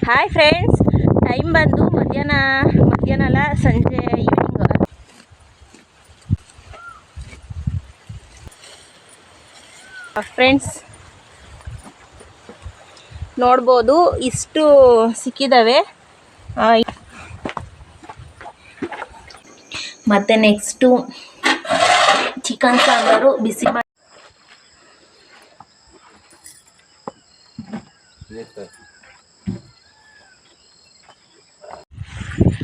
Hi friends, time ಬಂದು ಮಧ್ಯಾಹ್ನ ಅಲ್ಲ, ಸಂಜೆ ಈವ್ನಿಂಗ್. ಫ್ರೆಂಡ್ಸ್ ನೋಡ್ಬೋದು, ಇಷ್ಟು ಸಿಕ್ಕಿದ್ದಾವೆ. ಮತ್ತು ನೆಕ್ಸ್ಟು ಚಿಕನ್ ಸಾಂಬಾರು ಬಿಸಿ ಮಾಡಿ.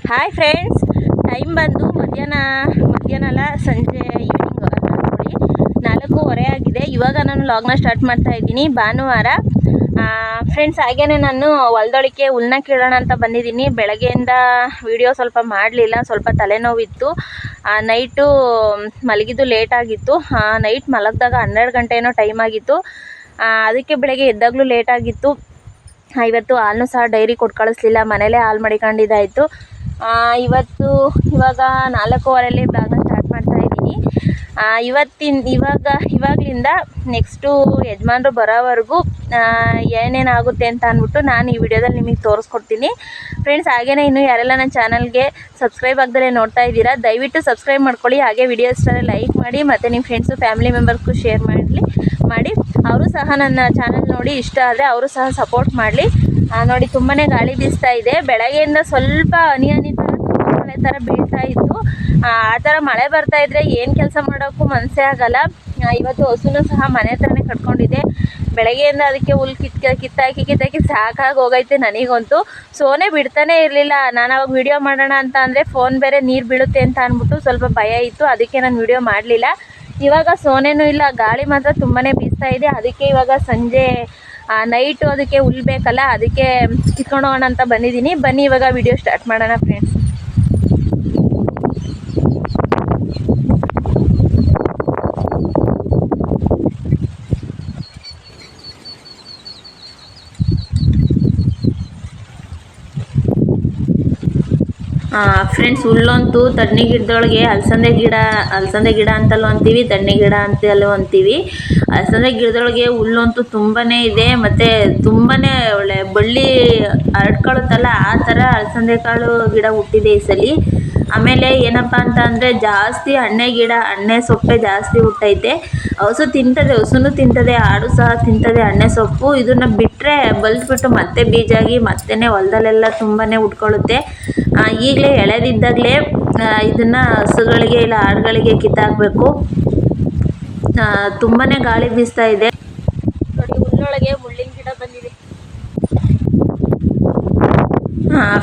ಹಾಯ್ ಫ್ರೆಂಡ್ಸ್, ಟೈಮ್ ಬಂದು ಮಧ್ಯಾಹ್ನ ಅಲ್ಲ, ಸಂಜೆ ಈವ್ನಿಂಗ್ ನೋಡಿ 4:15 ಆಗಿದೆ. ಇವಾಗ ನಾನು ಲಾಗ್ನ ಸ್ಟಾರ್ಟ್ ಮಾಡ್ತಾ ಇದ್ದೀನಿ, ಭಾನುವಾರ. ಫ್ರೆಂಡ್ಸ್, ಹಾಗೇನೆ ನಾನು ಹೊಲದೊಳಕ್ಕೆ ಹುಲ್ಲನ್ನ ಕೀಳೋಣ ಅಂತ ಬಂದಿದ್ದೀನಿ. ಬೆಳಗ್ಗೆಯಿಂದ ವಿಡಿಯೋ ಸ್ವಲ್ಪ ಮಾಡಲಿಲ್ಲ, ಸ್ವಲ್ಪ ತಲೆನೋವಿತ್ತು. ನೈಟು ಮಲಗಿದ್ದು ಲೇಟ್ ಆಗಿತ್ತು. ನೈಟ್ ಮಲಗಿದಾಗ 12 ಗಂಟೆ ಏನೋ ಟೈಮ್ ಆಗಿತ್ತು. ಅದಕ್ಕೆ ಬೆಳಗ್ಗೆ ಎದ್ದಾಗಲೂ ಲೇಟ್ ಆಗಿತ್ತು. ಇವತ್ತು ಹಾಲನ್ನು ಸಹ ಡೈರಿ ಕೊಟ್ಟು ಕಳಿಸ್ಲಿಲ್ಲ, ಮನೇಲೇ ಹಾಲು ಮಡಿಕೊಂಡಿದ್ದಾಯಿತು. ಇವಾಗ 4:15 ಬ್ಲಾಗ್ನ ಸ್ಟಾರ್ಟ್ ಮಾಡ್ತಾ ಇದ್ದೀನಿ. ಇವಾಗಲಿಂದ ನೆಕ್ಸ್ಟು ಯಜಮಾನ್ರು ಬರೋವರೆಗೂ ಏನೇನಾಗುತ್ತೆ ಅಂತ ಅಂದ್ಬಿಟ್ಟು ನಾನು ಈ ವಿಡಿಯೋದಲ್ಲಿ ನಿಮಗೆ ತೋರಿಸ್ಕೊಡ್ತೀನಿ. ಫ್ರೆಂಡ್ಸ್, ಹಾಗೇನೇ ಇನ್ನೂ ಯಾರೆಲ್ಲ ನನ್ನ ಚಾನಲ್ಗೆ ಸಬ್ಸ್ಕ್ರೈಬ್ ಆಗದೆ ನೋಡ್ತಾ ಇದ್ದೀರಾ, ದಯವಿಟ್ಟು ಸಬ್ಸ್ಕ್ರೈಬ್ ಮಾಡ್ಕೊಳ್ಳಿ. ಹಾಗೆ ವಿಡಿಯೋ ಇಷ್ಟ ಲೈಕ್ ಮಾಡಿ, ಮತ್ತು ನಿಮ್ಮ ಫ್ರೆಂಡ್ಸು ಫ್ಯಾಮಿಲಿ ಮೆಂಬರ್ಸ್ಗೂ ಶೇರ್ ಮಾಡಿ. ಅವರು ಸಹ ನನ್ನ ಚಾನಲ್ ನೋಡಿ ಇಷ್ಟ ಆದರೆ ಅವರು ಸಹ ಸಪೋರ್ಟ್ ಮಾಡಲಿ. ನೋಡಿ, ತುಂಬಾ ಗಾಳಿ ಬೀಸ್ತಾ ಇದೆ. ಬೆಳಗ್ಗೆಯಿಂದ ಸ್ವಲ್ಪ ಹನಿ ಮಳೆ ಥರ ಬೀಳ್ತಾ ಇತ್ತು. ಆ ಥರ ಮಳೆ ಬರ್ತಾ ಇದ್ರೆ ಏನು ಕೆಲಸ ಮಾಡೋಕ್ಕೂ ಮನಸ್ಸೇ ಆಗಲ್ಲ. ಇವತ್ತು ಹಸುನು ಸಹ ಮನೆ ಹತ್ರನೇ ಕಟ್ಕೊಂಡಿದ್ದೆ. ಬೆಳಗ್ಗೆಯಿಂದ ಅದಕ್ಕೆ ಹುಲ್ಲು ಕಿತ್ತಾಕಿ ಸಾಕಾಗಿ ಹೋಗೈತೆ ನನಗಂತೂ. ಸೋನೆ ಬಿಡ್ತಾನೆ ಇರಲಿಲ್ಲ. ನಾನು ಅವಾಗ ವಿಡಿಯೋ ಮಾಡೋಣ ಅಂತ ಅಂದರೆ ಫೋನ್ ಬೇರೆ ನೀರು ಬೀಳುತ್ತೆ ಅಂತ ಅಂದ್ಬಿಟ್ಟು ಸ್ವಲ್ಪ ಭಯ ಇತ್ತು, ಅದಕ್ಕೆ ನಾನು ವಿಡಿಯೋ ಮಾಡಲಿಲ್ಲ. ಇವಾಗ ಸೋನೆನೂ ಇಲ್ಲ, ಗಾಳಿ ಮಾತ್ರ ತುಂಬಾ ಬೀಸ್ತಾ ಇದೆ. ಅದಕ್ಕೆ ಇವಾಗ ಸಂಜೆ ನೈಟು ಅದಕ್ಕೆ ಹುಲ್ಲು ಬೇಕಲ್ಲ, ಅದಕ್ಕೆ ಕಿತ್ಕೊಂಡು ಹೋಗೋಣ ಅಂತ ಬಂದಿದ್ದೀನಿ. ಬನ್ನಿ ಇವಾಗ ವಿಡಿಯೋ ಸ್ಟಾರ್ಟ್ ಮಾಡೋಣ ಫ್ರೆಂಡ್ಸ್. ಫ್ರೆಂಡ್ಸ್, ಹುಲ್ಲಂತೂ ತಣ್ಣಿ ಗಿಡದೊಳಗೆ ಅಲಸಂದೆ ಗಿಡ ಅಂತಲೂ ಅಂತೀವಿ, ತಣ್ಣಿ ಗಿಡ ಅಂತಲೂ ಅಂತೀವಿ. ಅಲಸಂದೆ ಗಿಡದೊಳಗೆ ಹುಲ್ಲಂತೂ ತುಂಬಾ ಇದೆ, ಮತ್ತು ತುಂಬಾ ಒಳ್ಳೆ ಬಳ್ಳಿ ಹರಡ್ಕೊಳ್ಳುತ್ತಲ್ಲ, ಆ ಥರ ಅಲಸಂದೆ ಕಾಳು ಗಿಡ ಹುಟ್ಟಿದೆ ಈ ಸಲ. ಆಮೇಲೆ ಏನಪ್ಪ ಅಂತ ಅಂದರೆ ಜಾಸ್ತಿ ಎಣ್ಣೆ ಸೊಪ್ಪೆ ಜಾಸ್ತಿ ಹುಟ್ಟೈತೆ. ಹಸುನು ತಿಂತದೆ, ಆಡು ಸಹ ತಿಂತದೆ ಎಣ್ಣೆ ಸೊಪ್ಪು. ಇದನ್ನು ಬಿಟ್ಟರೆ ಬಲ್ಸ್ಬಿಟ್ಟು ಮತ್ತೆ ಬೀಜಾಗಿ ಮತ್ತೆ ಹೊಲದಲ್ಲೆಲ್ಲ ತುಂಬಾ ಉಟ್ಕೊಳ್ಳುತ್ತೆ. ಈಗಲೇ ಎಳೆದಿದ್ದಾಗಲೇ ಇದನ್ನು ಹಸುಗಳಿಗೆ ಇಲ್ಲ ಆಡುಗಳಿಗೆ ಕಿತ್ತಾಕಬೇಕು. ತುಂಬಾ ಗಾಳಿ ಬೀಸ್ತಾ ಇದೆ ನೋಡಿ. ಹುಲ್ಲೊಳಗೆ ಮುಳ್ಳಿನ ಗಿಡ ಬಂದಿದೆ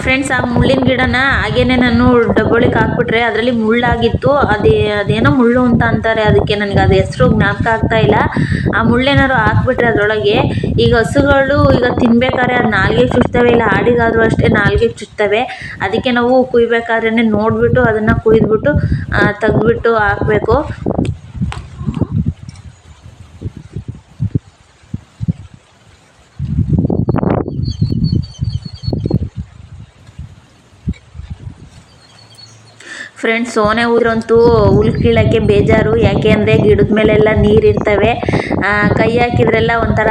ಫ್ರೆಂಡ್ಸ್. ಆ ಮುಳ್ಳಿನ ಗಿಡನ ಹಾಗೇನೆ ನಾನು ಡಬ್ಬೊಳಿಗೆ ಹಾಕ್ಬಿಟ್ರೆ ಅದರಲ್ಲಿ ಮುಳ್ಳಾಗಿತ್ತು. ಅದೇನೋ ಮುಳ್ಳು ಅಂತ ಅಂತಾರೆ, ಅದಕ್ಕೆ ನನಗೆ ಅದು ಹೆಸರು ಜ್ಞಾಪಕ ಆಗ್ತಾ ಇಲ್ಲ. ಆ ಮುಳ್ಳೇನಾದ್ರು ಹಾಕ್ಬಿಟ್ರೆ ಅದರೊಳಗೆ ಈಗ ಹಸುಗಳು ಈಗ ತಿನ್ಬೇಕಾದ್ರೆ ಅದು ನಾಲ್ಗೆ ಚುಚ್ತವೆ, ಇಲ್ಲ ಆಡಿಗಾದರೂ ಅಷ್ಟೇ ನಾಲ್ಗೆ ಚುಚ್ತವೆ. ಅದಕ್ಕೆ ನಾವು ಕುಯ್ಬೇಕಾದ್ರೆ ನೋಡಿಬಿಟ್ಟು ಅದನ್ನು ಕುಯ್ದುಬಿಟ್ಟು ತೆಗೆದ್ಬಿಟ್ಟು ಹಾಕಬೇಕು. ಫ್ರೆಂಡ್ಸ್, ಸೋನೆ ಊರಂತೂ ಹುಲ್ ಕೀಳೋಕ್ಕೆ ಬೇಜಾರು. ಯಾಕೆ ಅಂದರೆ ಗಿಡದ ಮೇಲೆಲ್ಲ ನೀರಿರ್ತವೆ, ಕೈ ಹಾಕಿದ್ರೆಲ್ಲ ಒಂಥರ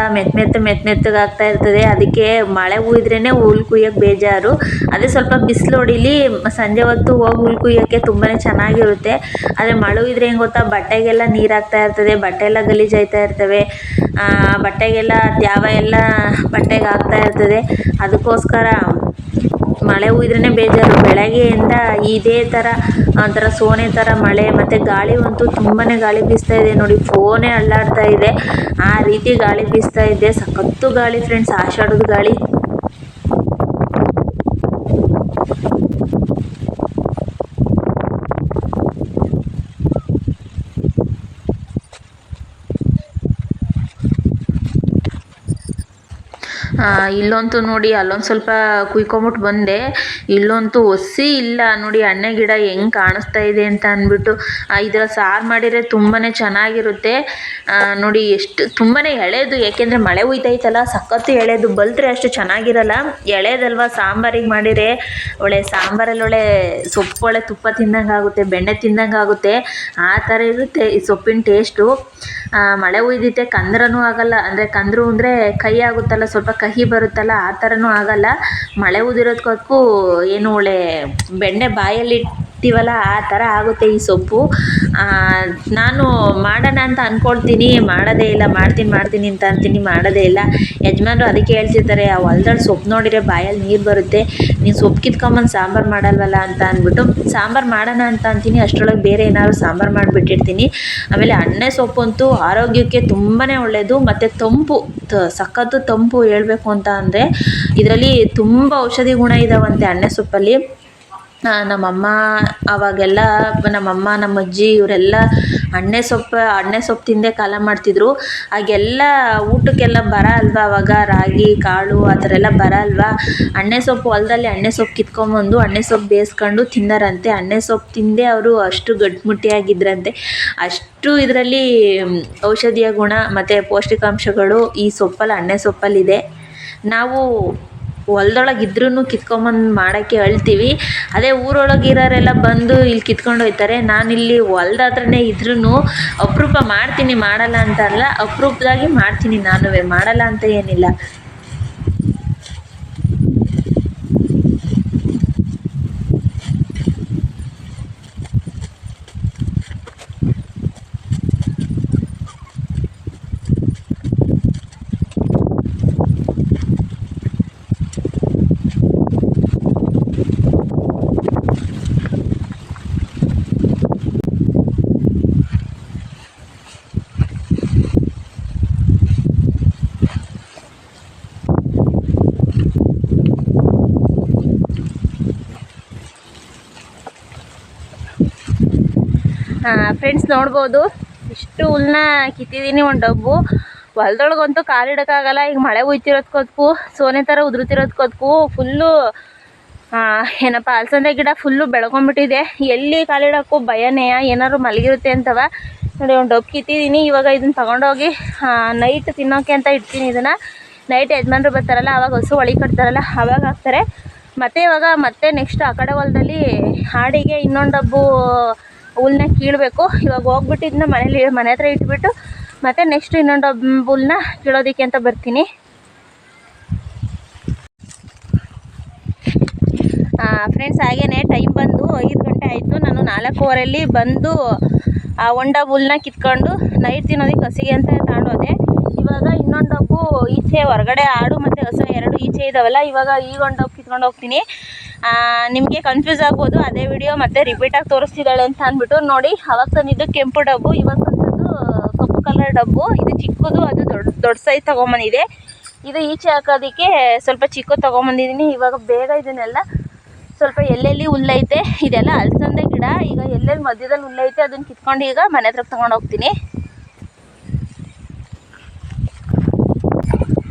ಮೆತ್ತಗಾಗ್ತಾ ಇರ್ತದೆ. ಅದಕ್ಕೆ ಮಳೆ ಹುಯ್ದ್ರೇ ಹುಲ್ ಕುಯ್ಯೋಕ್ಕೆ ಬೇಜಾರು. ಅದೇ ಸ್ವಲ್ಪ ಬಿಸಿಲು ಹೊಡಿಲಿ, ಸಂಜೆ ಹೊತ್ತು ಹೋಗಿ ಹುಲ್ ಕುಯ್ಯೋಕ್ಕೆ ತುಂಬಾ ಚೆನ್ನಾಗಿರುತ್ತೆ. ಆದರೆ ಮಳೆ ಹುಯ್ದ್ರೆ ಹೆಂಗೆ ಗೊತ್ತಾ, ಬಟ್ಟೆಗೆಲ್ಲ ನೀರು ಆಗ್ತಾ ಇರ್ತದೆ, ಬಟ್ಟೆ ಎಲ್ಲ ಗಲೀಜಾಯ್ತಾ ಇರ್ತವೆ, ಬಟ್ಟೆಗೆಲ್ಲ ತ್ಯಾವ ಎಲ್ಲ ಬಟ್ಟೆಗೆ ಆಗ್ತಾ ಇರ್ತದೆ. ಅದಕ್ಕೋಸ್ಕರ ಮಳೆ ಹುಯ್ದ್ರೇ ಬೇಜಾರು. ಬೆಳಗ್ಗೆಯಿಂದ ಇದೇ ಥರ ಒಂಥರ ಸೋನೆ ಥರ ಮಳೆ, ಮತ್ತು ಗಾಳಿ ಅಂತೂ ತುಂಬಾ ಗಾಳಿ ಬೀಸ್ತಾ ಇದೆ ನೋಡಿ. ಫೋನೇ ಅಳ್ಳಾಡ್ತಾ ಇದೆ, ಆ ರೀತಿ ಗಾಳಿ ಬೀಸ್ತಾ ಇದೆ. ಸಖತ್ತು ಗಾಳಿ ಫ್ರೆಂಡ್ಸ್, ಆಷಾಢದ ಗಾಳಿ. ಇಲ್ಲಂತೂ ನೋಡಿ, ಅಲ್ಲೊಂದು ಸ್ವಲ್ಪ ಕುಯ್ಕೊಂಬಿಟ್ಟು ಬಂದೆ. ಇಲ್ಲಂತೂ ಒಸಿ ಇಲ್ಲ ನೋಡಿ, ಎಣ್ಣೆ ಗಿಡ ಹೆಂಗೆ ಕಾಣಿಸ್ತಾ ಇದೆ ಅಂತ ಅಂದ್ಬಿಟ್ಟು. ಇದರ ಸಾರು ಮಾಡಿದರೆ ತುಂಬಾ ಚೆನ್ನಾಗಿರುತ್ತೆ ನೋಡಿ. ಎಷ್ಟು ತುಂಬಾ ಎಳೆದು, ಯಾಕೆಂದರೆ ಮಳೆ ಹುಯ್ತೈತಲ್ಲ, ಸಖತ್ತು ಎಳೆದು. ಬಲ್ತ್ರೆ ಅಷ್ಟು ಚೆನ್ನಾಗಿರಲ್ಲ, ಎಳೆದಲ್ವ. ಸಾಂಬಾರಿಗೆ ಮಾಡಿದರೆ ಒಳ್ಳೆ ಸಾಂಬಾರಲ್ಲಿ ಒಳ್ಳೆ ಸೊಪ್ಪು ಒಳ್ಳೆ ತುಪ್ಪ ತಿಂದಂಗೆ ಆಗುತ್ತೆ, ಬೆಣ್ಣೆ ತಿಂದಂಗೆ ಆಗುತ್ತೆ. ಆ ಥರ ಇರುತ್ತೆ ಈ ಸೊಪ್ಪಿನ ಟೇಸ್ಟು. ಮಳೆ ಹುಯ್ದಿತ್ತೆ ಕಂದ್ರೂ ಆಗಲ್ಲ, ಅಂದರೆ ಕಂದ್ರು ಅಂದರೆ ಕೈ ಆಗುತ್ತಲ್ಲ, ಸ್ವಲ್ಪ ಕಹಿ ಕಹಿ ಬರುತ್ತಲ್ಲ ಆ ಥರನೂ ಆಗಲ್ಲ. ಮಳೆ ಉದಿರೋದಕ್ಕೂ ಏನು ಒಳ್ಳೆ ಬೆಣ್ಣೆ ಬಾಯಲ್ಲಿ ಇಡ್ತೀವಲ್ಲ ಆ ಥರ ಆಗುತ್ತೆ ಈ ಸೊಪ್ಪು. ನಾನು ಮಾಡೋಣ ಅಂತ ಅಂದ್ಕೊಳ್ತೀನಿ, ಮಾಡೋದೇ ಇಲ್ಲ. ಮಾಡ್ತೀನಿ ಅಂತ ಅಂತೀನಿ, ಮಾಡೋದೇ ಇಲ್ಲ. ಯಜಮಾನ್ರು ಅದಕ್ಕೆ ಹೇಳ್ತಿರ್ತಾರೆ, ಆ ಹೊಲ್ದಲ್ಲಿ ಸೊಪ್ಪು ನೋಡಿದರೆ ಬಾಯಲ್ಲಿ ನೀರು ಬರುತ್ತೆ, ನೀನು ಸೊಪ್ಪು ಕಿತ್ಕೊಂಬಂದು ಸಾಂಬಾರು ಮಾಡಲ್ವಲ್ಲ ಅಂತ ಅಂದ್ಬಿಟ್ಟು ಸಾಂಬಾರು ಮಾಡೋಣ ಅಂತ ಅಂತೀನಿ. ಅಷ್ಟರೊಳಗೆ ಬೇರೆ ಏನಾದ್ರು ಸಾಂಬಾರು ಮಾಡಿಬಿಟ್ಟಿರ್ತೀನಿ. ಆಮೇಲೆ ಅಣ್ಣೆ ಸೊಪ್ಪಂತೂ ಆರೋಗ್ಯಕ್ಕೆ ತುಂಬಾ ಒಳ್ಳೆಯದು ಮತ್ತು ತಂಪು, ಸಖತ್ತು ತಂಪು. ಹೇಳಬೇಕು ಅಂತ ಅಂದರೆ ಇದರಲ್ಲಿ ತುಂಬ ಔಷಧಿ ಗುಣ ಇದ್ದಾವಂತೆ ಅಣ್ಣೆ ಸೊಪ್ಪಲ್ಲಿ. ನಮ್ಮಮ್ಮ ಅವಾಗೆಲ್ಲ ನಮ್ಮಮ್ಮ ನಮ್ಮ ಅಜ್ಜಿ ಇವರೆಲ್ಲ ಅಣ್ಣೆ ಸೊಪ್ಪು ತಿಂದೇ ಕಾಲ ಮಾಡ್ತಿದ್ರು. ಆಗೆಲ್ಲ ಊಟಕ್ಕೆಲ್ಲ ಬರ ಅಲ್ವಾ, ಅವಾಗ ರಾಗಿ ಕಾಳು ಆ ಥರ ಎಲ್ಲ ಬರ ಅಲ್ವಾ. ಅಣ್ಣೆ ಸೊಪ್ಪು ಹೊಲದಲ್ಲಿ ಅಣ್ಣೆ ಸೊಪ್ಪು ಕಿತ್ಕೊಂಬಂದು ಅಣ್ಣೆ ಸೊಪ್ಪು ಬೇಯಿಸ್ಕೊಂಡು ತಿಂದಾರಂತೆ. ಅಣ್ಣೆ ಸೊಪ್ಪು ತಿಂದೇ ಅವರು ಅಷ್ಟು ಗಟ್ಟಿಮುಟ್ಟಿಯಾಗಿದ್ದರಂತೆ. ಅಷ್ಟು ಇದರಲ್ಲಿ ಔಷಧೀಯ ಗುಣ ಮತ್ತು ಪೌಷ್ಟಿಕಾಂಶಗಳು ಈ ಸೊಪ್ಪಲ್ಲಿ, ಅಣ್ಣೆ ಸೊಪ್ಪಲ್ಲಿದೆ. ನಾವು ಹೊಲ್ದೊಳಗೆ ಇದ್ರೂ ಕಿತ್ಕೊಂಬಂದು ಮಾಡೋಕ್ಕೆ ಅಳ್ತೀವಿ. ಅದೇ ಊರೊಳಗೆ ಇರೋರೆಲ್ಲ ಬಂದು ಇಲ್ಲಿ ಕಿತ್ಕೊಂಡು ಹೋಗ್ತಾರೆ. ನಾನಿಲ್ಲಿ ಹೊಲ್ದ ಹತ್ರನೇ ಇದ್ರೂ ಅಪರೂಪ ಮಾಡ್ತೀನಿ, ಮಾಡಲ್ಲ ಅಂತ ಅಲ್ಲ, ಅಪರೂಪದಾಗಿ ಮಾಡ್ತೀನಿ ನಾನು, ಮಾಡಲ್ಲ ಅಂತ ಏನಿಲ್ಲ. ಫ್ರೆಂಡ್ಸ್ ನೋಡ್ಬೋದು, ಇಷ್ಟು ಹುಲ್ಲನ್ನ ಕಿತ್ತಿದ್ದೀನಿ ಒಂದು ಡಬ್ಬು. ಹೊಲ್ದೊಳಗಂತೂ ಕಾಲಿಡೋಕ್ಕಾಗಲ್ಲ. ಈಗ ಮಳೆ ಹುಯ್ತಿರೋದ್ಕೋದ್ಕು ಸೋನೆ ಥರ ಉದುರುತ್ತಿರೋದ್ಕೋದ್ಕು ಫುಲ್ಲು ಏನಪ್ಪ ಅಲಸಂದೆ ಗಿಡ ಫುಲ್ಲು ಬೆಳ್ಕೊಂಬಿಟ್ಟಿದೆ. ಎಲ್ಲಿ ಕಾಲಿಡೋಕ್ಕೂ ಭಯನೇ, ಏನಾದ್ರು ಮಲಗಿರುತ್ತೆ ಅಂತವ. ನೋಡಿ ಒಂದು ಡಬ್ಬು ಕಿತ್ತಿದ್ದೀನಿ. ಇವಾಗ ಇದನ್ನು ತಗೊಂಡೋಗಿ ನೈಟ್ ತಿನ್ನೋಕ್ಕೆ ಅಂತ ಇಡ್ತೀನಿ. ಇದನ್ನು ನೈಟ್ ಯಜಮಾನ್ರು ಬರ್ತಾರಲ್ಲ ಆವಾಗ ಹಸು ಒಳಿ ಕಟ್ತಾರಲ್ಲ ಆವಾಗ ಹಾಕ್ತಾರೆ. ಮತ್ತು ಇವಾಗ ಮತ್ತೆ ನೆಕ್ಸ್ಟ್ ಆ ಕಡೆ ಹೊಲದಲ್ಲಿ ಹಾಡಿಗೆ ಇನ್ನೊಂದು ಡಬ್ಬು ಹುಲ್ಲನ್ನ ಕೀಳಬೇಕು. ಇವಾಗ ಹೋಗ್ಬಿಟ್ಟು ಇದನ್ನ ಮನೆ ಹತ್ರ ಇಟ್ಬಿಟ್ಟು ಮತ್ತೆ ನೆಕ್ಸ್ಟ್ ಇನ್ನೊಂದು ಡಬ್ಬು ಹುಲ್ಲನ್ನ ಕೀಳೋದಕ್ಕೆ ಅಂತ ಬರ್ತೀನಿ. ಫ್ರೆಂಡ್ಸ್ ಹಾಗೇನೆ ಟೈಮ್ ಬಂದು 5 ಗಂಟೆ ಆಯಿತು. ನಾನು 4:15 ಬಂದು ಆ ಒಂದು ಡಬ್ಬು ಹುಲ್ಲನ್ನ ಕಿತ್ಕೊಂಡು ನೈಟ್ ತಿನ್ನೋದಕ್ಕೆ ಹಸಿಗೆ ಅಂತ ತಗೊಂಡೋದೆ. ಇವಾಗ ಇನ್ನೊಂದು ಡಬ್ಬು ಈಚೆ ಹೊರಗಡೆ ಆಡು ಮತ್ತು ಹಸು 2 ಈಚೆ ಇದ್ದಾವಲ್ಲ, ಇವಾಗ ಈಗ ಒಂದು ಡಬ್ಬು ಕಿತ್ಕೊಂಡು ಹೋಗ್ತೀನಿ. ನಿಮಗೆ ಕನ್ಫ್ಯೂಸ್ ಆಗ್ಬೋದು, ಅದೇ ವಿಡಿಯೋ ಮತ್ತೆ ರಿಪೀಟಾಗಿ ತೋರಿಸ್ತಿದ್ದಾಳೆ ಅಂತ ಅಂದ್ಬಿಟ್ಟು. ನೋಡಿ, ಅವಾಗ ತಂದಿದ್ದು ಕೆಂಪು ಡಬ್ಬು, ಇವಾಗ ತಂದದ್ದು ಕಪ್ಪು ಕಲರ್ ಡಬ್ಬು. ಇದು ಚಿಕ್ಕದು, ಅದು ದೊಡ್ಡ ಸೈಜ್ ತೊಗೊಂಬಂದಿದೆ. ಇದು ಈಚೆ ಹಾಕೋದಕ್ಕೆ ಸ್ವಲ್ಪ ಚಿಕ್ಕದು ತೊಗೊಂಬಂದಿದ್ದೀನಿ. ಇವಾಗ ಬೇಗ ಇದನ್ನೆಲ್ಲ ಸ್ವಲ್ಪ ಎಲ್ಲೆಲ್ಲಿ ಹುಲ್ಲೈತೆ, ಇದೆಲ್ಲ ಅಲಸಂದೆ ಗಿಡ, ಈಗ ಎಲ್ಲೆಲ್ಲಿ ಮಧ್ಯದಲ್ಲಿ ಹುಲ್ಲೈತೆ ಅದನ್ನು ಕಿತ್ಕೊಂಡು ಈಗ ಮನೆ ಹತ್ರ ತೊಗೊಂಡು ಹೋಗ್ತೀನಿ.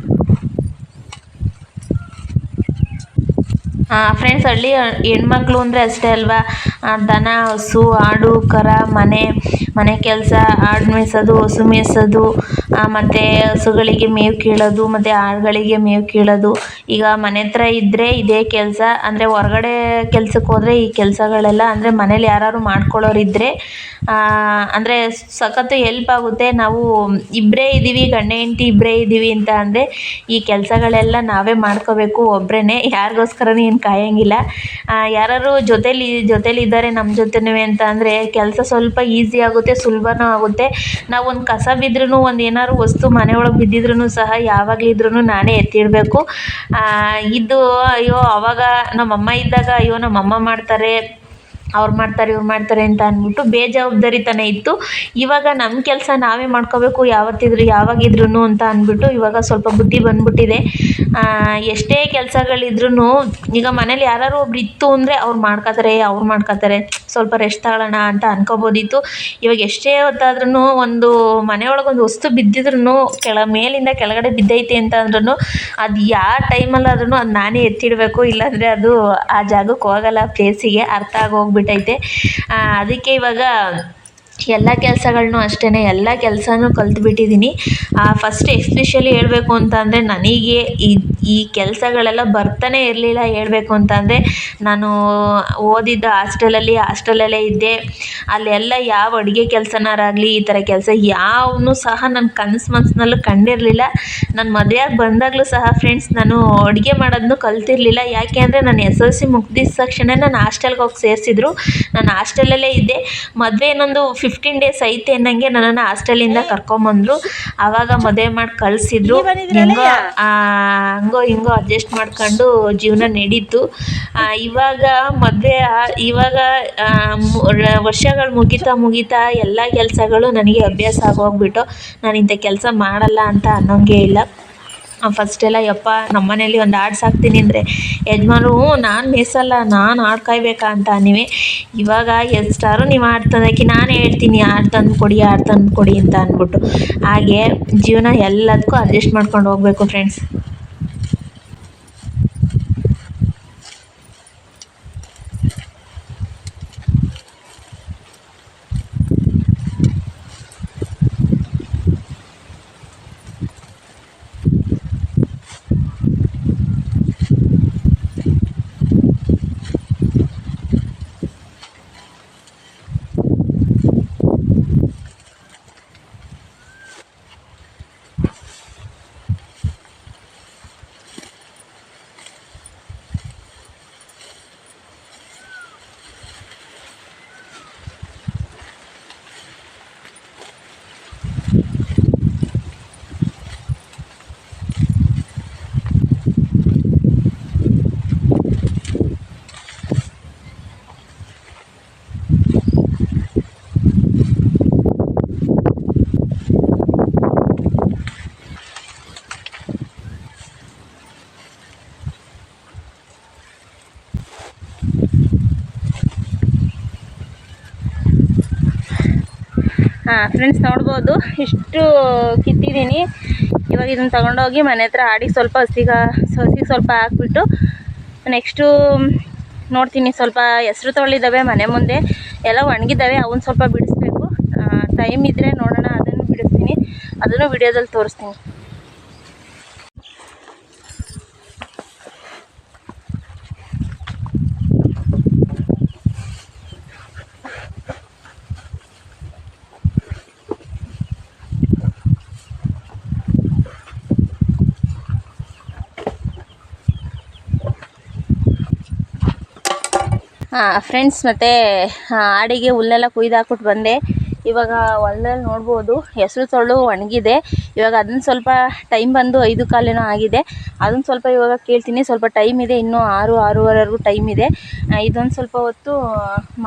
ಫ್ರೆಂಡ್ಸ್, ಹಳ್ಳಿ ಹೆಣ್ಮಕ್ಳು ಅಂದರೆ ಅಷ್ಟೇ ಅಲ್ವಾ, ದನ ಹಸು ಆಡು ಕರ ಮನೆ ಕೆಲಸ, ಆಡು ಮೇಯ್ಸೋದು, ಹಸು ಮೇಯ್ಸೋದು, ಮತ್ತು ಹಸುಗಳಿಗೆ ಮೇವು ಕೀಳೋದು ಮತ್ತು ಆಡುಗಳಿಗೆ ಮೇವು ಕೀಳೋದು. ಈಗ ಮನೆ ಹತ್ರ ಇದ್ದರೆ ಇದೇ ಕೆಲಸ. ಅಂದರೆ ಹೊರಗಡೆ ಕೆಲ್ಸಕ್ಕೆ ಹೋದರೆ ಈ ಕೆಲಸಗಳೆಲ್ಲ, ಅಂದರೆ ಮನೇಲಿ ಯಾರು ಮಾಡ್ಕೊಳ್ಳೋರಿದ್ದರೆ ಅಂದರೆ ಸಖತ್ತು ಹೆಲ್ಪ್ ಆಗುತ್ತೆ. ನಾವು ಇಬ್ಬರೇ ಇದ್ದೀವಿ, ಗಂಡ ಹೆಂಡತಿ ಇಬ್ಬರೇ ಇದ್ದೀವಿ ಅಂತ ಅಂದರೆ ಈ ಕೆಲಸಗಳೆಲ್ಲ ನಾವೇ ಮಾಡ್ಕೋಬೇಕು ಒಬ್ಬರೇ, ಯಾರಿಗೋಸ್ಕರನೂ ಏನು ಕಾಯೋಂಗಿಲ್ಲ. ಯಾರು ಜೊತೇಲಿ ಇದ್ದಾರೆ ನಮ್ಮ ಜೊತೆನೂ ಅಂತ ಅಂದರೆ ಕೆಲಸ ಸ್ವಲ್ಪ ಈಸಿ ಆಗುತ್ತೆ, ಸುಲಭನೂ ಆಗುತ್ತೆ. ನಾವು ಒಂದು ಕಸ ಬಿದ್ರೂ, ಒಂದು ಏನಾದ್ರು ವಸ್ತು ಮನೆಯೊಳಗೆ ಬಿದ್ದಿದ್ರೂ ಸಹ ಯಾವಾಗಲಿದ್ರೂ ನಾನೇ ಎತ್ತಿಡಬೇಕು. ಇದು ಅಯ್ಯೋ ಅವಾಗ ನಮ್ಮಮ್ಮ ಇದ್ದಾಗ ಅಯ್ಯೋ ನಮ್ಮಮ್ಮ ಮಾಡ್ತಾರೆ, ಅವ್ರು ಮಾಡ್ತಾರೆ, ಇವ್ರು ಮಾಡ್ತಾರೆ ಅಂತ ಅಂದ್ಬಿಟ್ಟು ಬೇಜವಾಬ್ದಾರಿತನ ಇತ್ತು. ಇವಾಗ ನಮ್ಮ ಕೆಲಸ ನಾವೇ ಮಾಡ್ಕೋಬೇಕು ಯಾವಾಗಿದ್ರೂ ಅಂತ ಅಂದ್ಬಿಟ್ಟು ಇವಾಗ ಸ್ವಲ್ಪ ಬುದ್ಧಿ ಬಂದ್ಬಿಟ್ಟಿದೆ. ಎಷ್ಟೇ ಕೆಲಸಗಳಿದ್ರೂ ಈಗ ಮನೇಲಿ ಯಾರು ಒಬ್ರು ಇತ್ತು ಅಂದರೆ ಅವ್ರು ಮಾಡ್ಕೋತಾರೆ, ಸ್ವಲ್ಪ ರೆಸ್ಟ್ ತಗೊಳ್ಳೋಣ ಅಂತ ಅನ್ಕೋಬೋದಿತ್ತು. ಇವಾಗ ಎಷ್ಟೇ ಹೊತ್ತಾದ್ರೂ ಒಂದು ಮನೆಯೊಳಗೊಂದು ವಸ್ತು ಬಿದ್ದಿದ್ರೂ ಮೇಲಿಂದ ಕೆಳಗಡೆ ಬಿದ್ದೈತೆ ಅಂತ ಅಂದ್ರೂ ಅದು ಯಾವ ಟೈಮಲ್ಲಾದ್ರೂ ಅದು ನಾನೇ ಎತ್ತಿಡಬೇಕು, ಇಲ್ಲಾಂದರೆ ಅದು ಆ ಜಾಗಕ್ಕೆ ಹೋಗಲ್ಲ, ಪ್ಲೇಸಿಗೆ ಅರ್ಥ ಆಗೋಗ್ಬಿಟ್ಟೈತೆ. ಅದಕ್ಕೆ ಇವಾಗ ಎಲ್ಲ ಕೆಲಸಗಳ್ನು ಅಷ್ಟೇ, ಎಲ್ಲ ಕೆಲಸನೂ ಕಲ್ತ್ಬಿಟ್ಟಿದ್ದೀನಿ. ಫಸ್ಟ್ ಎಸ್ಪೆಷಲಿ ಹೇಳಬೇಕು ಅಂತ ಅಂದರೆ ನನಗೆ ಈ ಕೆಲಸಗಳೆಲ್ಲ ಬರ್ತಾನೆ ಇರಲಿಲ್ಲ. ಹೇಳಬೇಕು ಅಂತ ಅಂದರೆ ನಾನು ಓದಿದ್ದು ಹಾಸ್ಟೆಲಲ್ಲೇ ಇದ್ದೆ. ಅಲ್ಲೆಲ್ಲ ಯಾವ ಅಡುಗೆ ಕೆಲಸನಾರಾಗಲಿ ಈ ಥರ ಕೆಲಸ ಯಾವನ್ನೂ ಸಹ ನನ್ನ ಕನಸು ಮನಸ್ಸಿನಲ್ಲೂ ಕಂಡಿರಲಿಲ್ಲ. ನಾನು ಮದುವೆಯಾಗಿ ಬಂದಾಗಲೂ ಸಹ ಫ್ರೆಂಡ್ಸ್ ನಾನು ಅಡುಗೆ ಮಾಡೋದನ್ನು ಕಲ್ತಿರಲಿಲ್ಲ. ಯಾಕೆ ಅಂದರೆ ನಾನು SLC ಮುಗ್ದಿದ ತಕ್ಷಣ ನಾನು ಹಾಸ್ಟೆಲ್ಗೆ ಹೋಗಿ ಸೇರಿಸಿದ್ರು. ನಾನು ಹಾಸ್ಟೆಲಲ್ಲೇ ಇದ್ದೆ. ಮದುವೆ ಇನ್ನೊಂದು 15 ಡೇಸ್ ಐತೆ ಅನ್ನಂಗೆ ನನ್ನನ್ನು ಹಾಸ್ಟೆಲಿಂದ ಕರ್ಕೊಂಬಂದರು. ಆವಾಗ ಮದುವೆ ಮಾಡಿ ಕಳಿಸಿದ್ರು. ಹಂಗೋ ಹಿಂಗೋ ಅಡ್ಜಸ್ಟ್ ಮಾಡ್ಕೊಂಡು ಜೀವನ ನಡೀತು. ಇವಾಗ ವರ್ಷಗಳು ಮುಗಿತಾ ಎಲ್ಲ ಕೆಲಸಗಳು ನನಗೆ ಅಭ್ಯಾಸ ಆಗೋಗ್ಬಿಟ್ಟು ನಾನು ಇಂಥ ಕೆಲಸ ಮಾಡಲ್ಲ ಅಂತ ಅನ್ನೋಂಗೇ ಇಲ್ಲ. ಫಸ್ಟೆಲ್ಲ ಯಪ್ಪ ನಮ್ಮ ಮನೇಲಿ ಒಂದು ಆಡು ಸಾಕ್ತೀನಿ ಅಂದರೆ ಯಜಮಾನ್ರು ನಾನು ಮೇಯಿಸಲ್ಲ, ನಾನು ಆಡು ಕಾಯ್ಬೇಕಾ ಅಂತ ನೀವೇ. ಇವಾಗ ಎಷ್ಟಾದ್ರು ನೀವು ಆಡು ತಂದಾಕಿ, ನಾನು ಹೇಳ್ತೀನಿ ಆಡು ತಂದು ಕೊಡಿ ಅಂತ ಅಂದ್ಬಿಟ್ಟು. ಹಾಗೆ ಜೀವನ ಎಲ್ಲದಕ್ಕೂ ಅಡ್ಜಸ್ಟ್ ಮಾಡ್ಕೊಂಡು ಹೋಗಬೇಕು ಫ್ರೆಂಡ್ಸ್. ಫ್ರೆಂಡ್ಸ್ ನೋಡ್ಬೋದು ಇಷ್ಟು ಕಿತ್ತಿದ್ದೀನಿ. ಇವಾಗ ಇದನ್ನು ತಗೊಂಡೋಗಿ ಮನೆ ಹತ್ರ ಆಡಿಗೆ ಸ್ವಲ್ಪ ಹಸಿಗೆ ಸ್ವಲ್ಪ ಹಾಕ್ಬಿಟ್ಟು ನೆಕ್ಸ್ಟು ನೋಡ್ತೀನಿ. ಸ್ವಲ್ಪ ಹೆಸ್ರು ತೊಳಿದ್ದಾವೆ ಮನೆ ಮುಂದೆ, ಎಲ್ಲ ಒಣಗಿದ್ದಾವೆ, ಅವನ್ನ ಸ್ವಲ್ಪ ಬಿಡಿಸ್ಬೇಕು. ಟೈಮ್ ಇದ್ದರೆ ನೋಡೋಣ, ಅದನ್ನು ಬಿಡಿಸ್ತೀನಿ, ಅದನ್ನು ವಿಡಿಯೋದಲ್ಲಿ ತೋರಿಸ್ತೀನಿ. ಫ್ರೆಂಡ್ಸ್ ಮತ್ತು ಆಡಿಗೆ ಹುಲ್ಲೆಲ್ಲ ಕುಯ್ದು ಹಾಕ್ಬಿಟ್ಟು ಬಂದೆ. ಇವಾಗ ಹೊಲದಲ್ಲಿ ನೋಡ್ಬೋದು ಹೆಸರು ತೊಳು ಒಣಗಿದೆ. ಇವಾಗ ಅದನ್ನು ಸ್ವಲ್ಪ ಟೈಮ್ ಬಂದು 5:15 ಆಗಿದೆ. ಅದನ್ನು ಸ್ವಲ್ಪ ಇವಾಗ ಕೇಳ್ತೀನಿ. ಸ್ವಲ್ಪ ಟೈಮ್ ಇದೆ, ಇನ್ನೂ 6-6:30ವರೆಗೂ ಟೈಮ್ ಇದೆ. ಇದೊಂದು ಸ್ವಲ್ಪ ಹೊತ್ತು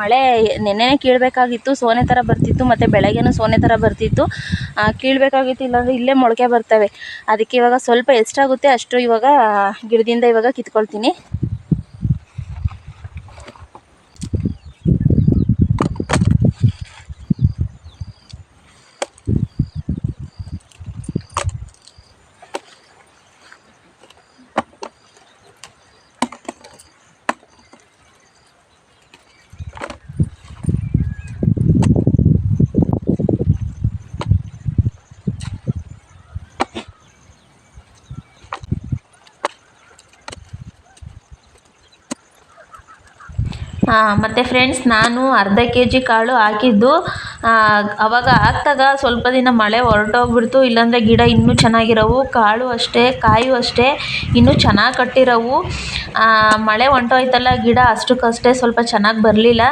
ಮಳೆ ನೆನ್ನೆನೇ ಕೀಳಬೇಕಾಗಿತ್ತು, ಸೋನೆ ಥರ ಬರ್ತಿತ್ತು, ಮತ್ತು ಬೆಳಗ್ಗೆನೂ ಸೋನೆ ಥರ ಬರ್ತಿತ್ತು. ಕೀಳಬೇಕಾಗಿತ್ತು, ಇಲ್ಲಾಂದರೆ ಇಲ್ಲೇ ಮೊಳಕೆ ಬರ್ತವೆ. ಅದಕ್ಕೆ ಇವಾಗ ಸ್ವಲ್ಪ ಎಷ್ಟಾಗುತ್ತೆ ಅಷ್ಟು ಇವಾಗ ಗಿಡದಿಂದ ಇವಾಗ ಕಿತ್ಕೊಳ್ತೀನಿ. ಮತ್ತು ಫ್ರೆಂಡ್ಸ್ ನಾನು ಅರ್ಧ kg ಕಾಳು ಹಾಕಿದ್ದು. ಆವಾಗ ಹಾಕ್ದಾಗ ಸ್ವಲ್ಪ ದಿನ ಮಳೆ ಹೊರಟೋಗ್ಬಿಡ್ತು, ಇಲ್ಲಾಂದರೆ ಗಿಡ ಇನ್ನೂ ಚೆನ್ನಾಗಿರೋವು. ಕಾಳು ಅಷ್ಟೇ, ಕಾಯು ಅಷ್ಟೇ ಇನ್ನೂ ಚೆನ್ನಾಗಿ ಕಟ್ಟಿರೋವು. ಮಳೆ ಹೊಂಟೋಯ್ತಲ್ಲ, ಗಿಡ ಅಷ್ಟಕ್ಕಷ್ಟೇ ಸ್ವಲ್ಪ ಚೆನ್ನಾಗಿ ಬರಲಿಲ್ಲ.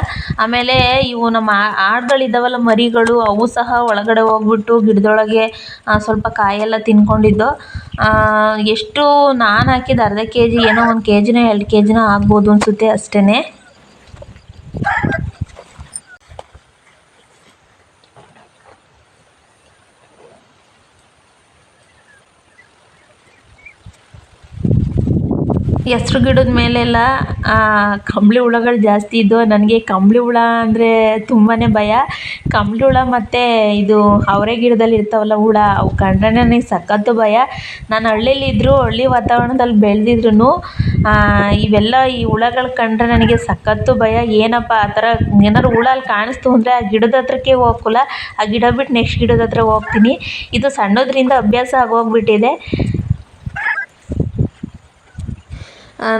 ಆಮೇಲೆ ಇವು ನಮ್ಮ ಆಡುಗಳಿದ್ದಾವಲ್ಲ ಮರಿಗಳು, ಅವು ಸಹ ಒಳಗಡೆ ಹೋಗ್ಬಿಟ್ಟು ಗಿಡದೊಳಗೆ ಸ್ವಲ್ಪ ಕಾಯೆಲ್ಲ ತಿನ್ಕೊಂಡಿದ್ದು. ಎಷ್ಟು ನಾನು ಹಾಕಿದ್ದು ಅರ್ಧ kg, ಏನೋ 1 kgನೋ 2 kgನೋ ಆಗ್ಬೋದು ಅನಿಸುತ್ತೆ ಅಷ್ಟೇ. ಹೆಸ್ರು ಗಿಡದ ಮೇಲೆಲ್ಲ ಕಂಬಳಿ ಹುಳಗಳು ಜಾಸ್ತಿ ಇದ್ದವು. ನನಗೆ ಕಂಬಳಿ ಹುಳ ಅಂದರೆ ತುಂಬಾ ಭಯ. ಕಂಬಳಿ ಹುಳ ಮತ್ತು ಇದು ಅವರೆ ಗಿಡದಲ್ಲಿ ಇರ್ತಾವಲ್ಲ ಹುಳ, ಅವು ಕಂಡ್ರೆ ನನಗೆ ಸಖತ್ತು ಭಯ. ನಾನು ಹಳ್ಳಿಲಿದ್ದರೂ ಹಳ್ಳಿ ವಾತಾವರಣದಲ್ಲಿ ಬೆಳೆದಿದ್ರು ಇವೆಲ್ಲ ಈ ಹುಳಗಳು ಕಂಡ್ರೆ ನನಗೆ ಸಖತ್ತು ಭಯ. ಏನಪ್ಪ ಆ ಥರ ಏನಾದ್ರು ಹುಳ ಅಲ್ಲಿ ಕಾಣಿಸ್ತು ಅಂದರೆ ಆ ಗಿಡದ ಹತ್ರಕ್ಕೆ ಹೋಗಲ್ಲ, ಆ ಗಿಡ ಬಿಟ್ಟು ನೆಕ್ಸ್ಟ್ ಗಿಡದ ಹತ್ರ ಹೋಗ್ತೀನಿ. ಇದು ಸಣ್ಣದ್ರಿಂದ ಅಭ್ಯಾಸ ಆಗೋಗ್ಬಿಟ್ಟಿದೆ.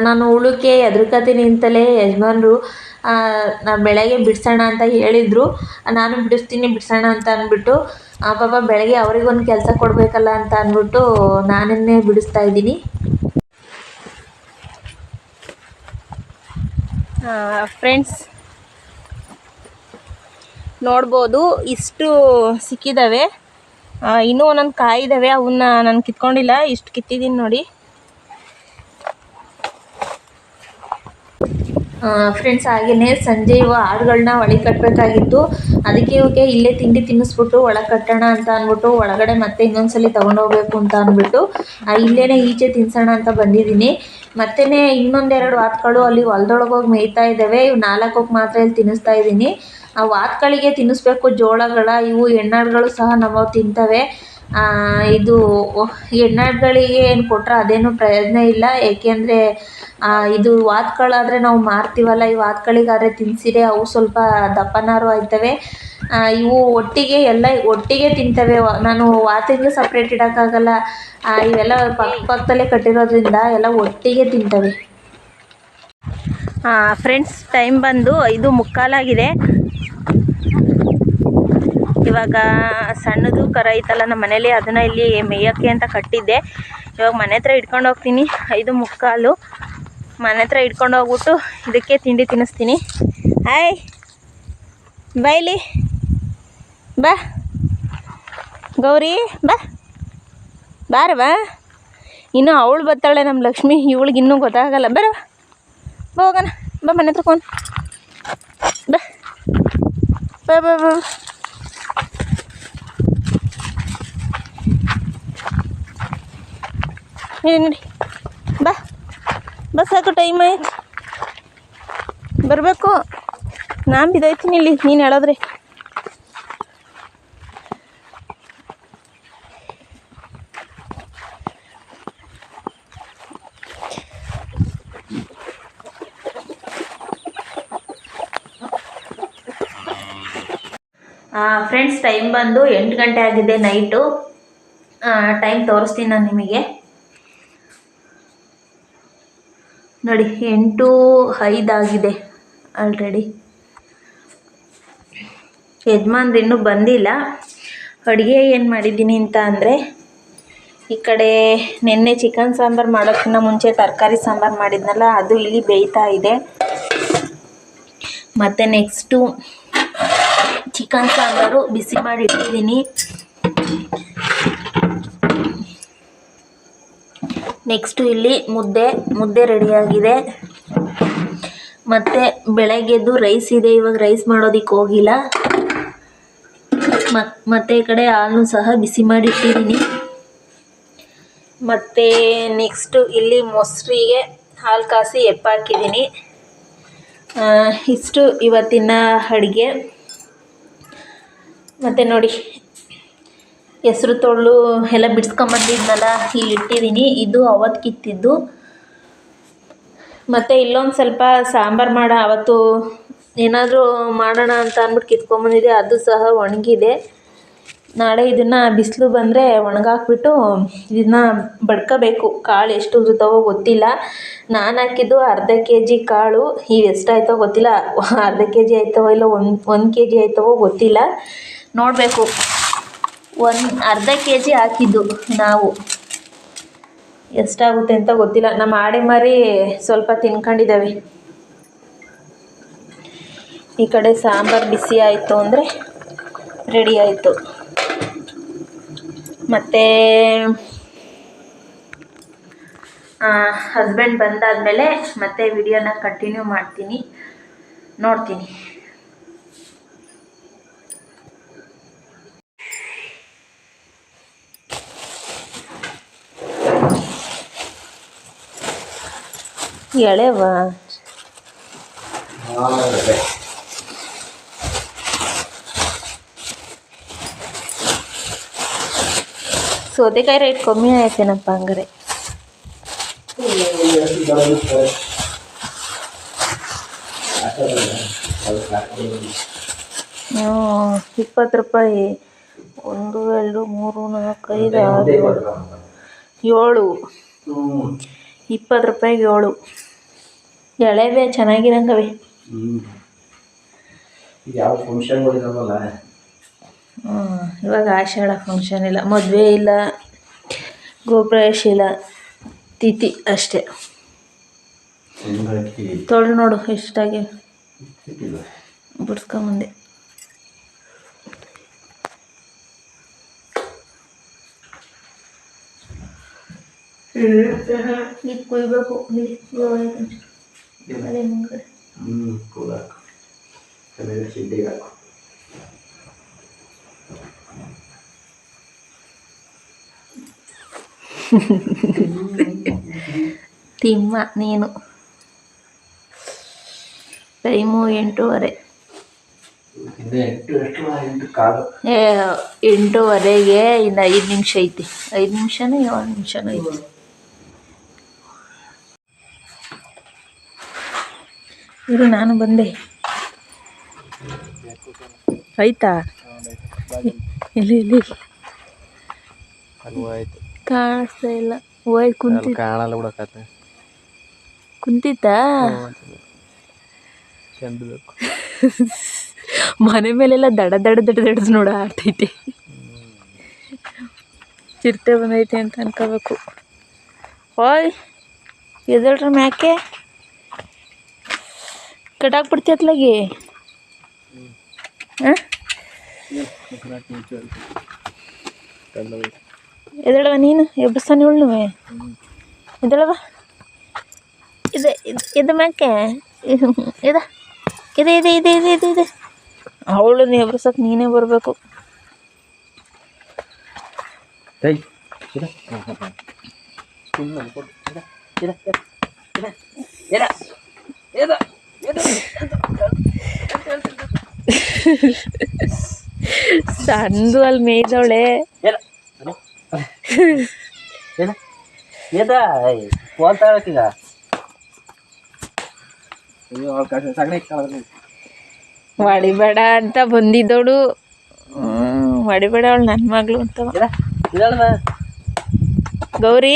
ನಾನು ಹುಳಕ್ಕೆ ಹೆದರ್ಕೊತೀನಿ ಅಂತಲೇ ಯಜಮಾನ್ರು ಬೆಳಗ್ಗೆ ಬಿಡಿಸೋಣ ಅಂತ ಹೇಳಿದರು. ನಾನು ಬಿಡಿಸೋಣ ಅಂತ ಅಂದ್ಬಿಟ್ಟು ಪಾಪ ಬೆಳಗ್ಗೆ ಅವರಿಗೊಂದು ಕೆಲಸ ಕೊಡಬೇಕಲ್ಲ ಅಂತ ಅಂದ್ಬಿಟ್ಟು ನಾನೇ ಬಿಡಿಸ್ತಾ ಇದ್ದೀನಿ. ಫ್ರೆಂಡ್ಸ್ ನೋಡ್ಬೋದು, ಇಷ್ಟು ಸಿಕ್ಕಿದ್ದಾವೆ. ಇನ್ನೂ ಒಂದೊಂದು ಕಾಯಿ ಇದ್ದಾವೆ, ಅವನ್ನ ನಾನು ಕಿತ್ಕೊಂಡಿಲ್ಲ. ಇಷ್ಟು ಕಿತ್ತಿದ್ದೀನಿ ನೋಡಿ ಫ್ರೆಂಡ್ಸ್. ಹಾಗೆಯೇ ಸಂಜೆ ಆಡುಗಳನ್ನ ಒಳಗೆ ಕಟ್ಟಬೇಕಾಗಿತ್ತು. ಅದಕ್ಕೆ ಇವಕ್ಕೆ ಇಲ್ಲೇ ತಿಂಡಿ ತಿನ್ನಿಸ್ಬಿಟ್ಟು ಒಳಗೆ ಕಟ್ಟೋಣ ಅಂತ ಅಂದ್ಬಿಟ್ಟು ಒಳಗಡೆ ಮತ್ತೆ ಇನ್ನೊಂದ್ಸಲಿ ತೊಗೊಂಡೋಗ್ಬೇಕು ಅಂತ ಅಂದ್ಬಿಟ್ಟು ಇಲ್ಲೇ ಈಚೆ ತಿನ್ಸೋಣ ಅಂತ ಬಂದಿದ್ದೀನಿ. ಮತ್ತೆ ಇನ್ನೊಂದೆರಡು ವಾತ್ಗಳು ಅಲ್ಲಿ ಹೊಲದೊಳಗೆ ಹೋಗಿ ಮೇಯ್ತಾ ಇದ್ದಾವೆ. ಇವು 4ಕ್ಕೆ ಮಾತ್ರ ಇಲ್ಲಿ ತಿನ್ನಿಸ್ತಾ ಇದ್ದೀನಿ. ಆ ವಾತ್ಗಳಿಗೆ ತಿನ್ನಿಸ್ಬೇಕು ಜೋಳಗಳ. ಇವು ಹೆಣ್ಣಾಡುಗಳು ಸಹ ನಮ್ಮವು ತಿಂತವೆ. ಇದು ಹೆಣ್ಣಾಡುಗಳಿಗೆ ಏನು ಕೊಟ್ಟರೆ ಅದೇನು ಪ್ರಯೋಜನ ಇಲ್ಲ. ಏಕೆಂದರೆ ಇದು ವಾತ್ಗಳಾದರೆ ನಾವು ಮಾರ್ತೀವಲ್ಲ, ಈ ವಾತ್ಗಳಿಗಾದರೆ ತಿನ್ನಿಸಿದ್ರೆ ಅವು ಸ್ವಲ್ಪ ದಪ್ಪನಾರು ಆಯ್ತವೆ. ಇವು ಒಟ್ಟಿಗೆ ಎಲ್ಲ ಒಟ್ಟಿಗೆ ತಿಂತವೆ. ನಾನು ವಾತಿಗೆ ಸಪ್ರೇಟ್ ಇಡೋಕ್ಕಾಗಲ್ಲ. ಇವೆಲ್ಲ ಪಕ್ಕದಲ್ಲೇ ಕಟ್ಟಿರೋದ್ರಿಂದ ಎಲ್ಲ ಒಟ್ಟಿಗೆ ತಿಂತವೆ. ಫ್ರೆಂಡ್ಸ್ ಟೈಮ್ ಬಂದು 5:45 ಇವಾಗ ಸಣ್ಣದು ಕರ ಐತಲ್ಲ ನಮ್ಮ ಮನೇಲಿ, ಅದನ್ನು ಇಲ್ಲಿ ಮೇಯೋಕ್ಕೆ ಅಂತ ಕಟ್ಟಿದ್ದೆ. ಇವಾಗ ಮನೆ ಹತ್ರ ಇಟ್ಕೊಂಡು ಹೋಗ್ತೀನಿ. 5:45 ಮನೆ ಹತ್ರ ಇಟ್ಕೊಂಡು ಹೋಗ್ಬಿಟ್ಟು ಇದಕ್ಕೆ ತಿಂಡಿ ತಿನ್ನಿಸ್ತೀನಿ. ಹಾಯ್ ಬಾಯ್ಲಿ ಬಾ ಗೌರಿ, ಬಾರವಾ. ಇನ್ನೂ ಅವಳು ಬರ್ತಾಳೆ ನಮ್ಮ ಲಕ್ಷ್ಮಿ, ಇವಳಿಗೆ ಇನ್ನೂ ಗೊತ್ತಾಗಲ್ಲ. ಬರವಾ ಬಾ ಹೋಗೋಣ, ಬಾ ಮನೆ ಹತ್ರ ಬಾ ಬಾ ಬಾ ಬಾ. ನೋಡಿ ಬಾ ಬಸ್ ಸಾಕು, ಟೈಮ್ ಆಯ್ತು, ಬರಬೇಕು. ನಾನು ಬಿದ್ದೋಯ್ತೀನಿ ಇಲ್ಲಿ ನೀನು ಹೇಳಿದ್ರೆ. ಫ್ರೆಂಡ್ಸ್ ಟೈಮ್ ಬಂದು 8 ಗಂಟೆ ಆಗಿದೆ ನೈಟು. ಟೈಮ್ ತೋರಿಸ್ತೀನಿ ನಾನು ನಿಮಗೆ ನೋಡಿ. 8:05 ಆಗಿದೆ ಆಲ್ರೆಡಿ. ಯಜಮಾನ್ರು ಇನ್ನೂ ಬಂದಿಲ್ಲ. ಅಡುಗೆ ಏನು ಮಾಡಿದ್ದೀನಿ ಅಂತ ಅಂದರೆ, ಈ ಕಡೆ ನಿನ್ನೆ ಚಿಕನ್ ಸಾಂಬಾರು ಮಾಡೋಕ್ಕಿಂತ ಮುಂಚೆ ತರಕಾರಿ ಸಾಂಬಾರು ಮಾಡಿದ್ನಲ್ಲ, ಅದು ಇಲ್ಲಿ ಬೇಯ್ತಾ ಇದೆ. ಮತ್ತು ನೆಕ್ಸ್ಟು ಚಿಕನ್ ಸಾಂಬಾರು ಬಿಸಿ ಮಾಡಿ ಇಟ್ಟಿದ್ದೀನಿ. ನೆಕ್ಸ್ಟು ಇಲ್ಲಿ ಮುದ್ದೆ ರೆಡಿಯಾಗಿದೆ. ಮತ್ತು ಬೆಳಗ್ಗೆದ್ದು ರೈಸ್ ಇದೆ. ಇವಾಗ ರೈಸ್ ಮಾಡೋದಕ್ಕೆ ಹೋಗಿಲ್ಲ. ಮತ್ತು ಈ ಕಡೆ ಹಾಲನ್ನು ಸಹ ಬಿಸಿ ಮಾಡಿ ಇಟ್ಟಿದ್ದೀನಿ. ಮತ್ತು ನೆಕ್ಸ್ಟು ಇಲ್ಲಿ ಮೊಸರಿಗೆ ಹಾಲು ಕಾಸಿ ಎಪ್ಪಾಕಿದ್ದೀನಿ. ಇಷ್ಟು ಇವತ್ತಿನ ಅಡುಗೆ. ಮತ್ತು ನೋಡಿ ಹೆಸ್ರು ತೊಳ್ಳು ಎಲ್ಲ ಬಿಡಿಸ್ಕೊಂಬಂದಿದ್ನಲ್ಲ, ಇಲ್ಲಿ ಇಟ್ಟಿದ್ದೀನಿ. ಇದು ಅವತ್ತು ಕಿತ್ತಿದ್ದು. ಮತ್ತು ಇಲ್ಲೊಂದು ಸ್ವಲ್ಪ ಸಾಂಬಾರು ಅವತ್ತು ಏನಾದರೂ ಮಾಡೋಣ ಅಂತ ಅಂದ್ಬಿಟ್ಟು ಕಿತ್ಕೊಂಬಂದಿದ್ದೆ, ಅದು ಸಹ ಒಣಗಿದೆ. ನಾಳೆ ಇದನ್ನು ಬಿಸಿಲು ಬಂದರೆ ಒಣಗಾಕ್ಬಿಟ್ಟು ಇದನ್ನ ಬಡ್ಕೋಬೇಕು. ಕಾಳು ಎಷ್ಟು ಉದುರುತ್ತವೋ ಗೊತ್ತಿಲ್ಲ. ನಾನು ಹಾಕಿದ್ದು ಅರ್ಧ kg ಕಾಳು. ಇವು ಎಷ್ಟಾಯ್ತೋ ಗೊತ್ತಿಲ್ಲ, ಅರ್ಧ kg ಆಯ್ತವೋ ಇಲ್ಲ 1 kg ಆಯ್ತವೋ ಗೊತ್ತಿಲ್ಲ, ನೋಡಬೇಕು. ಅರ್ಧ kg ಹಾಕಿದ್ದು ನಾವು, ಎಷ್ಟಾಗುತ್ತೆ ಅಂತ ಗೊತ್ತಿಲ್ಲ. ನಮ್ಮ ಆಡೆ ಮರಿ ಸ್ವಲ್ಪ ತಿನ್ಕೊಂಡಿದ್ದಾವೆ. ಈ ಕಡೆ ಸಾಂಬಾರು ಬಿಸಿ ಆಯಿತು ಅಂದರೆ ರೆಡಿ ಆಯಿತು. ಮತ್ತು ಹಸ್ಬೆಂಡ್ ಬಂದಾದಮೇಲೆ ಮತ್ತೆ ವಿಡಿಯೋನ ಕಂಟಿನ್ಯೂ ಮಾಡ್ತೀನಿ, ನೋಡ್ತೀನಿ. ಎಳೆವ ಸೌತೆಕಾಯಿ ರೇಟ್ ಕಮ್ಮಿ ಆಯ್ತೇನಪ್ಪ ಹಂಗಾರೆ. ಹ್ಞೂ 20 ರೂಪಾಯಿ. 1 2 3 4 5 6 7 20 ರೂಪಾಯಿಗೆ 7 ಎಳೆವೆ ಚೆನ್ನಾಗಿರಂಗವೆ. ಯಾವ ಫಂಕ್ಷನ್ಗಳಿದಾವಲ್ಲ, ಇವಾಗ ಆಷಾಢ ಫಂಕ್ಷನ್ ಇಲ್ಲ, ಮದುವೆ ಇಲ್ಲ, ಗೃಹಪ್ರವೇಶ ಇಲ್ಲ, ತಿಥಿ ಅಷ್ಟೇ. ತೊಳೆದು ನೋಡು ಎಷ್ಟಾಗಿ ಬಿಡ್ಸ್ಕೊಂಬಂದೆ. ಇದು ಕುಯ್ಬೇಕು ಅದೇ ಮುಂದ್ಗಡೆ. ತಿಮ್ಮ ನೀನು. ಟೈಮು 8:30. 8:30ಗೆ ಇನ್ನು 5 ನಿಮಿಷ ಐತಿ. 5 ನಿಮಿಷನೂ 7 ನಿಮಿಷನೂ ಐತಿ. ಇರು ನಾನು ಬಂದೆ. ಆಯ್ತಾ? ಇಲ್ಲಿ ಕಾಣಿಸ್ತಾ ಇಲ್ಲ. ಕಾಣಲ್ಲ ಬಿಡಕತ್ತೆ. ಕುಂತಿತ್ತಾ? ಮನೆ ಮೇಲೆಲ್ಲ ದಡ ನೋಡ ಆಡ್ತೈತೆ. ಚಿರತೆ ಬಂದೈತೆ ಅಂತ ಅನ್ಕೋಬೇಕು. ಓಯ್ ಎದಳ್ರ ಮ್ಯಾಕೆ ಕಟಾಕ್ಬಿಡ್ತೀಯತ್ಲಾಗಿ. ಎದಳವ ನೀನು ಎಬ್ಬಸ್ತಾನೆ ಇವಳು. ಎದಳವ ಇದು ಮ್ಯಾಕೆ ಇದೆ. ಅವಳು ಎಬ್ರಸಕ್ಕೆ ನೀನೇ ಬರಬೇಕು. ಸಂದು ಅಲ್ಲಿ ಮೇಯ್ದವಳೆ. ಹೊಡಿಬೇಡ ಅಂತ ಬಂದಿದ್ದವಳು. ಹೊಡಿಬೇಡ ಅವಳು ನನ್ನ ಮಗಳು ಅಂತ. ಗೌರಿ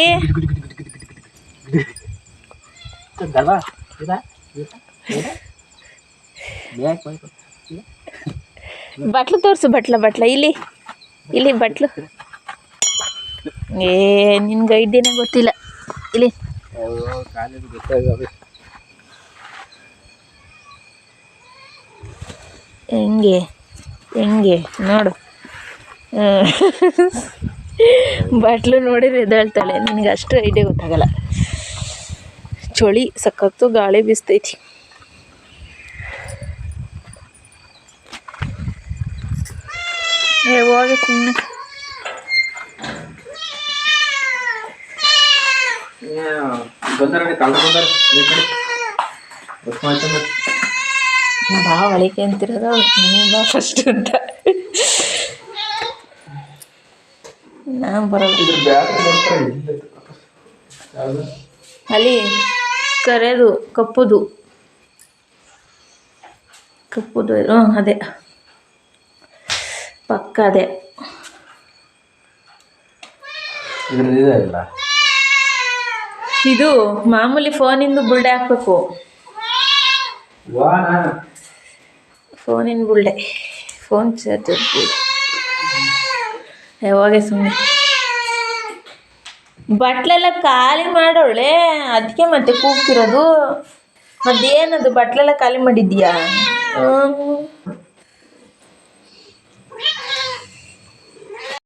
ಬಟ್ಲು ತೋರಿಸು. ಬಟ್ಲ ಇಲ್ಲಿ ಬಟ್ಲು. ನಿನ್ಗೆ ಐದೇನೆ ಗೊತ್ತಿಲ್ಲ. ಇಲ್ಲಿ ಹೆಂಗೆ ನೋಡು. ಬಟ್ಲು ನೋಡಿದ್ರೆ ಎದ್ದೇಳ್ತಾಳೆ. ನಿನಗೆ ಅಷ್ಟು ಐಡಿಯಾ ಗೊತ್ತಾಗಲ್ಲ. ಚಳಿ ಸಖತ್ತು ಗಾಳಿ ಬೀಸ್ತೈತಿ. ಹೋಗಿ ಸುಮ್ಮನೆ ಬಾ ಒಳಿಕೆ ಅಂತಿರೋದು. ನೀನು ಬಾ ಫಸ್ಟ್ ಅಂತ. ನಾನು ಬರೋಲ್ಲ. ಅಲ್ಲಿ ಕರೆದು ಕಪ್ಪುದು ಅದೇ ಪಕ್ಕ ಅದೇ. ಇದು ಮಾಮೂಲಿ ಫೋನಿಂದು ಬುಲ್ಡೆ ಹಾಕ್ಬೇಕು. ಫೋನಿನ ಬುಲ್ಡೆ, ಫೋನ್ ಚಾರ್ಜರ್ ಬುಲ್ಡೆ. ಯಾವಾಗ ಸುಮ್ಮನೆ ಬಟ್ಲೆಲ್ಲ ಖಾಲಿ ಮಾಡೋಳೆ. ಅದಕ್ಕೆ ಮತ್ತೆ ಕೂಗ್ತಿರೋದು. ಮತ್ತೇನದು ಬಟ್ಲೆಲ್ಲ ಖಾಲಿ ಮಾಡಿದ್ಯಾ?